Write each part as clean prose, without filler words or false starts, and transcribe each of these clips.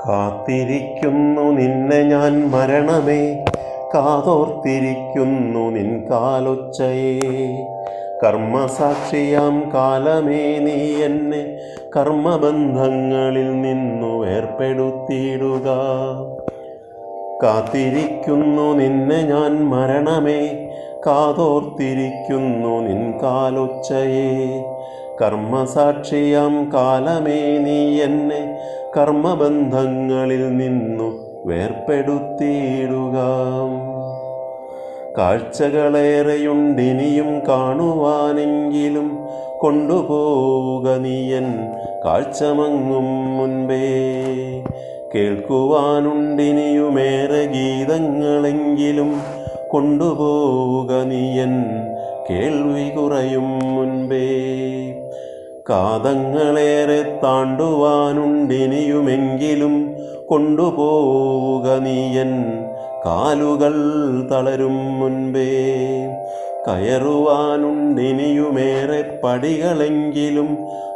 കാത്തിരിക്കുന്നു നിന്നെ ഞാൻ മരണമേ, കാതോർത്തിരിക്കുന്നു നിൻ കാലൊച്ചയെ. കർമ്മസാക്ഷിയാം കാലമേ, നീ എന്നെ കർമ്മബന്ധങ്ങളിൽ നിന്നു വേർപ്പെടുത്തിയിടുക. കാത്തിരിക്കുന്നു നിന്നെ ഞാൻ മരണമേ, കാതോർത്തിരിക്കുന്നു നിൻ കാലൊച്ചയെ. കർമ്മസാക്ഷിയാം കാലമേ, നീ എന്നെ കർമ്മബന്ധങ്ങളിൽ നിന്നു വേർപ്പെടുത്തിയിടുക. കാഴ്ചകളേറെയുണ്ടിനിയും കാണുവാനെങ്കിലും കൊണ്ടുപോവുക നീയൻ കാഴ്ചമങ്ങും മുൻപേ. കേൾക്കുവാനുണ്ടിനിയുമേറെ ഗീതങ്ങളെങ്കിലും കൊണ്ടുപോവുക നീയൻ കേൾവി കുറയും മുൻപേ. കാതങ്ങളേറെ താണ്ടുവാനുണ്ടിനിയുമെങ്കിലും കൊണ്ടുപോവുക നീയൻ കാലുകൾ തളരും മുൻപേ. കയറുവാനുണ്ടിനിയുമേറെ പടികളെങ്കിലും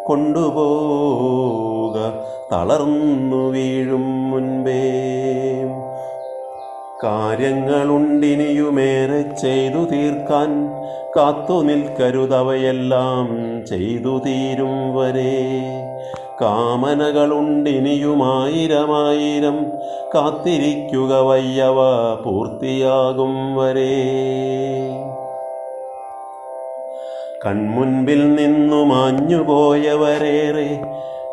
കൊണ്ടുപോവുക തളർന്നു വീഴും മുൻപേ. കാര്യങ്ങളുണ്ടിനിയുമേറെ ചെയ്തു തീർക്കാൻ കാത്തു നിൽക്കരുതവയെല്ലാം ചെയ്തു തീരും വരെ. കാമനകളുണ്ടിനിയുമായിരമായിരം കാത്തിരിക്കുക വയ്യവ പൂർത്തിയാകും വരെ. കൺമുൻപിൽ നിന്നു മാഞ്ഞുപോയവരേറെ,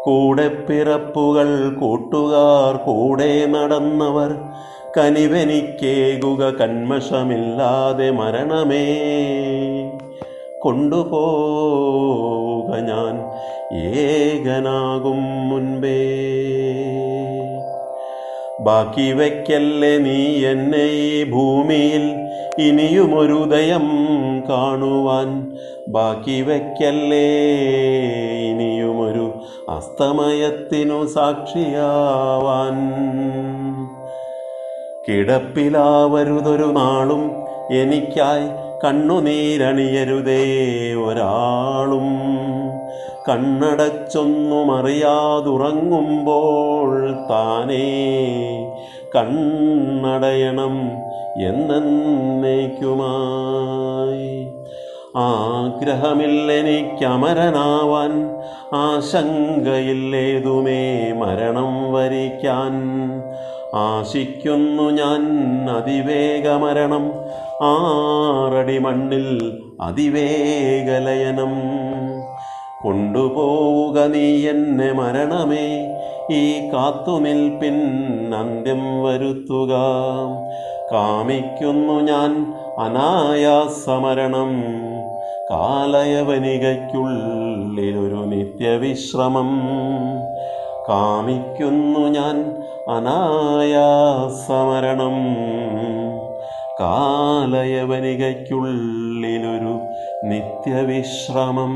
കൂടെ പിറപ്പുകൾ കൂട്ടുകാർ കൂടെ നടന്നവർ, കനിവെനിക്കേകുക കന്മഷമില്ലാതെ മരണമേ. കൊണ്ടുപോവുക ഞാൻ ഏകനാകും മുൻപേ. ബാക്കി വയ്ക്കല്ലേ നീ എന്നെ ഈ ഭൂമിയിൽ ഇനിയുമൊരുദയം കാണുവാൻ. ബാക്കി വയ്ക്കല്ലേ ഇനിയുമൊരു അസ്തമയത്തിനു സാക്ഷിയാവാൻ. കിടപ്പിലാവരുതൊരു നാളും എനിക്കായി, കണ്ണുനീരണിയരുതേ ഒരാളും. കണ്ണടച്ചൊന്നും അറിയാതുറങ്ങുമ്പോൾ താനേ കണ്ണടയണം എന്നേക്കുമായി. ആഗ്രഹമില്ലെനിക്കമരനാവാൻ, ആശങ്കയില്ലേതുമേ മരണം വരിക്കാൻ. ആശിക്കുന്നു ഞാൻ അതിവേഗമരണം, 6 അടി മണ്ണിൽ അതിവേഗലയനം. കൊണ്ടുപോവുക നീ എന്നെ മരണമേ, ഈ കാത്തുനിൽപ്പിൻ അന്ത്യം വരുത്തുക. കാമിക്കുന്നു ഞാൻ അനായാസമരണം, കാലയവനികയ്ക്കുള്ളിലൊരു നിത്യവിശ്രമം. കാമിക്കുന്നു ഞാൻ അനായാസമരണം, കാലയവനികയ്ക്കുള്ളിലൊരു നിത്യവിശ്രമം.